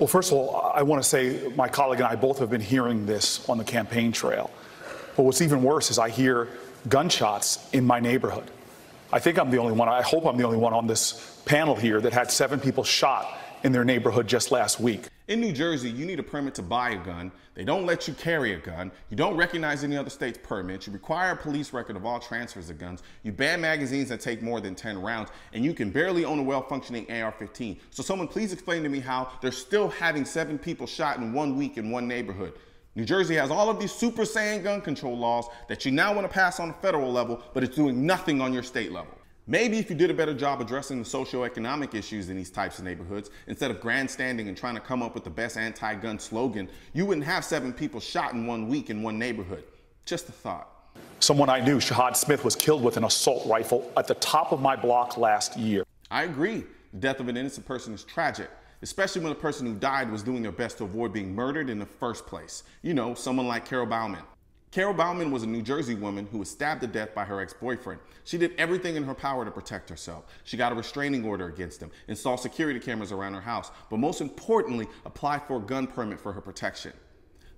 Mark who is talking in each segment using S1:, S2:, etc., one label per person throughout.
S1: Well, first of all, I want to say my colleague and I both have been hearing this on the campaign trail. But what's even worse is I hear gunshots in my neighborhood. I think I'm the only one, I hope I'm the only one on this panel here that had 7 people shot in their neighborhood just last week.
S2: In New Jersey, you need a permit to buy a gun. They don't let you carry a gun. You don't recognize any other state's permits. You require a police record of all transfers of guns. You ban magazines that take more than 10 rounds, and you can barely own a well-functioning AR-15. So someone please explain to me how they're still having 7 people shot in 1 week in one neighborhood. New Jersey has all of these Super Saiyan gun control laws that you now want to pass on the federal level, but it's doing nothing on your state level. Maybe if you did a better job addressing the socioeconomic issues in these types of neighborhoods, instead of grandstanding and trying to come up with the best anti-gun slogan, you wouldn't have 7 people shot in 1 week in one neighborhood. Just a thought.
S1: Someone I knew, Shahad Smith, was killed with an assault rifle at the top of my block last year.
S2: I agree. The death of an innocent person is tragic, especially when the person who died was doing their best to avoid being murdered in the first place. You know, someone like Carol Bauman. Carol Bauman was a New Jersey woman who was stabbed to death by her ex-boyfriend. She did everything in her power to protect herself. She got a restraining order against him, installed security cameras around her house, but most importantly, applied for a gun permit for her protection.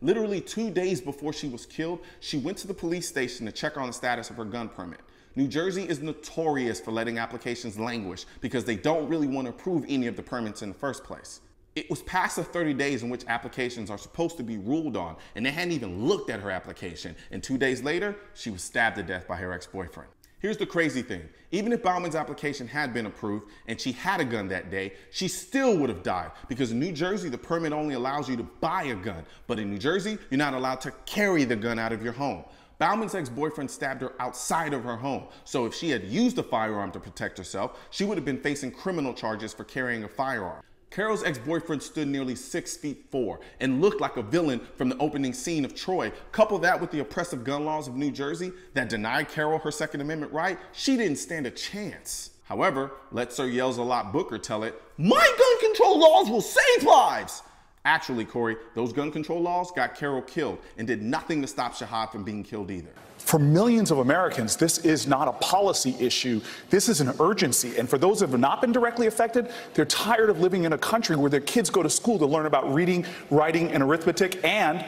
S2: Literally 2 days before she was killed, she went to the police station to check on the status of her gun permit. New Jersey is notorious for letting applications languish because they don't really want to approve any of the permits in the first place. It was past the 30 days in which applications are supposed to be ruled on, and they hadn't even looked at her application. And 2 days later, she was stabbed to death by her ex-boyfriend. Here's the crazy thing. Even if Bauman's application had been approved and she had a gun that day, she still would have died because in New Jersey, the permit only allows you to buy a gun. But in New Jersey, you're not allowed to carry the gun out of your home. Bauman's ex-boyfriend stabbed her outside of her home. So if she had used a firearm to protect herself, she would have been facing criminal charges for carrying a firearm. Carol's ex-boyfriend stood nearly 6'4" and looked like a villain from the opening scene of Troy. Couple that with the oppressive gun laws of New Jersey that denied Carol her Second Amendment right, she didn't stand a chance. However, let Sir Yells-a-Lot Booker tell it, "My gun control laws will save lives!" Actually, Cory, those gun control laws got Carol killed and did nothing to stop Shahad from being killed either.
S1: For millions of Americans, this is not a policy issue. This is an urgency. And for those who have not been directly affected, they're tired of living in a country where their kids go to school to learn about reading, writing, and arithmetic, and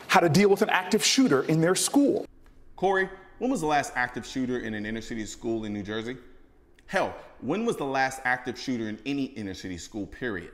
S1: how to deal with an active shooter in their school.
S2: Cory, when was the last active shooter in an inner city school in New Jersey? Hell, when was the last active shooter in any inner city school, period?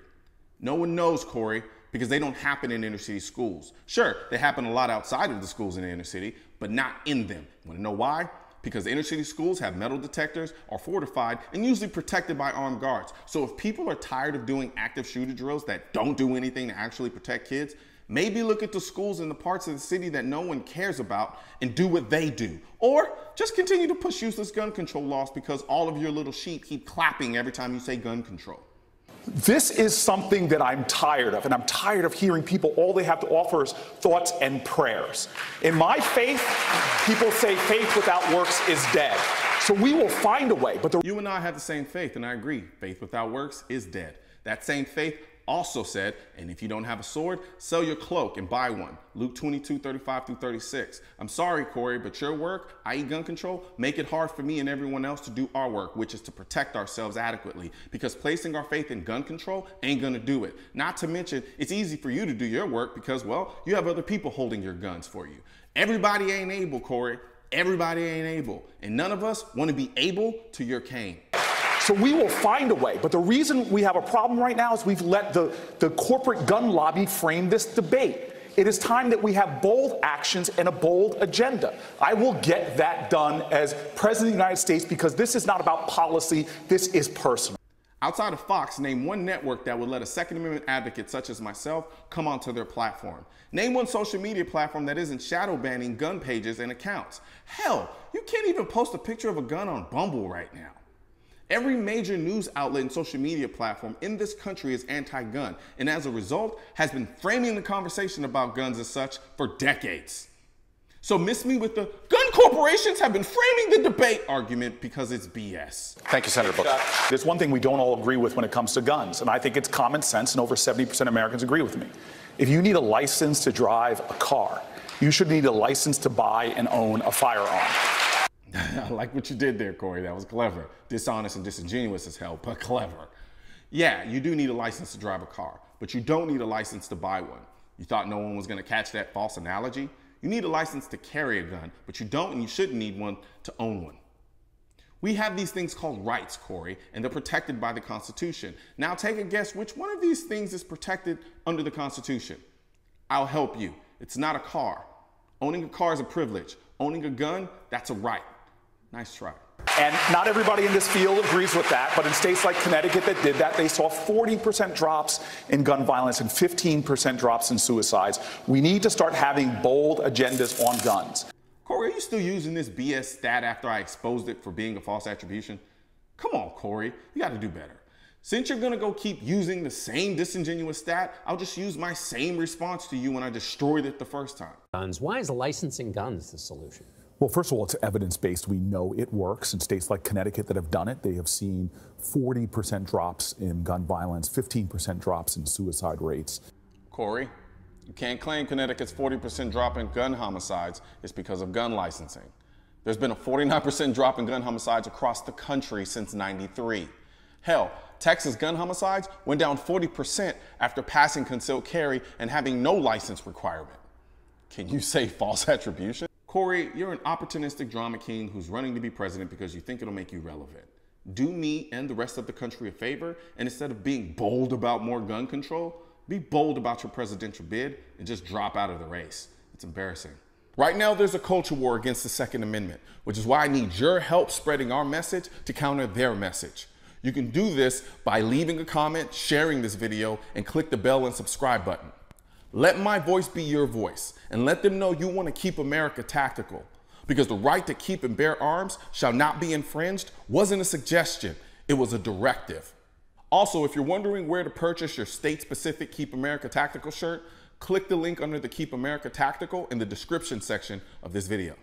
S2: No one knows, Cory, because they don't happen in inner city schools. Sure, they happen a lot outside of the schools in the inner city, but not in them. Want to know why? Because the inner city schools have metal detectors, are fortified, and usually protected by armed guards. So if people are tired of doing active shooter drills that don't do anything to actually protect kids, maybe look at the schools in the parts of the city that no one cares about and do what they do. Or just continue to push useless gun control laws because all of your little sheep keep clapping every time you say gun control.
S1: This is something that I'm tired of, and I'm tired of hearing people, all they have to offer is thoughts and prayers. In my faith, people say faith without works is dead. So we will find a way. But
S2: You and I have the same faith, and I agree. Faith without works is dead. That same faith also said, and if you don't have a sword, sell your cloak and buy one. Luke 22:35-36. I'm sorry, Cory, but your work, i.e. gun control, make it hard for me and everyone else to do our work, which is to protect ourselves adequately, because placing our faith in gun control ain't gonna do it. Not to mention, it's easy for you to do your work because, well, you have other people holding your guns for you. Everybody ain't able, Cory. Everybody ain't able. And none of us want to be able to your cane.
S1: So we will find a way. But the reason we have a problem right now is we've let the corporate gun lobby frame this debate. It is time that we have bold actions and a bold agenda. I will get that done as President of the United States because this is not about policy. This is personal.
S2: Outside of Fox, name one network that would let a Second Amendment advocate such as myself come onto their platform. Name one social media platform that isn't shadow banning gun pages and accounts. Hell, you can't even post a picture of a gun on Bumble right now. Every major news outlet and social media platform in this country is anti-gun, and as a result, has been framing the conversation about guns as such for decades. So miss me with the gun corporations have been framing the debate argument because it's BS.
S1: Thank you, Senator Booker. There's one thing we don't all agree with when it comes to guns, and I think it's common sense, and over 70% of Americans agree with me. If you need a license to drive a car, you should need a license to buy and own a firearm.
S2: I like what you did there, Cory. That was clever. Dishonest and disingenuous as hell, but clever. Yeah, you do need a license to drive a car. but you don't need a license to buy one. You thought no one was going to catch that false analogy? You need a license to carry a gun, but you don't and you shouldn't need one to own one. We have these things called rights, Cory, and they're protected by the Constitution. Now take a guess which one of these things is protected under the Constitution. I'll help you. It's not a car. Owning a car is a privilege. Owning a gun, that's a right. Nice try.
S1: And not everybody in this field agrees with that, but in states like Connecticut that did that, they saw 40% drops in gun violence and 15% drops in suicides. We need to start having bold agendas on guns.
S2: Cory, are you still using this BS stat after I exposed it for being a false attribution? Come on, Cory, you got to do better. Since you're going to go keep using the same disingenuous stat, I'll just use my same response to you when I destroyed it the first time.
S3: Guns. Why is licensing guns the solution?
S1: Well, first of all, it's evidence-based. We know it works. In states like Connecticut that have done it, they have seen 40% drops in gun violence, 15% drops in suicide rates.
S2: Cory, you can't claim Connecticut's 40% drop in gun homicides is because of gun licensing. There's been a 49% drop in gun homicides across the country since '93. Hell, Texas gun homicides went down 40% after passing concealed carry and having no license requirement. Can you say false attribution? Cory, you're an opportunistic drama king who's running to be president because you think it'll make you relevant. Do me and the rest of the country a favor, and instead of being bold about more gun control, be bold about your presidential bid and just drop out of the race. It's embarrassing. Right now, there's a culture war against the Second Amendment, which is why I need your help spreading our message to counter their message. You can do this by leaving a comment, sharing this video, and click the bell and subscribe button. Let my voice be your voice, and let them know you want to keep America tactical. Because the right to keep and bear arms shall not be infringed wasn't a suggestion, it was a directive. Also, if you're wondering where to purchase your state-specific Keep America Tactical shirt, click the link under the Keep America Tactical in the description section of this video.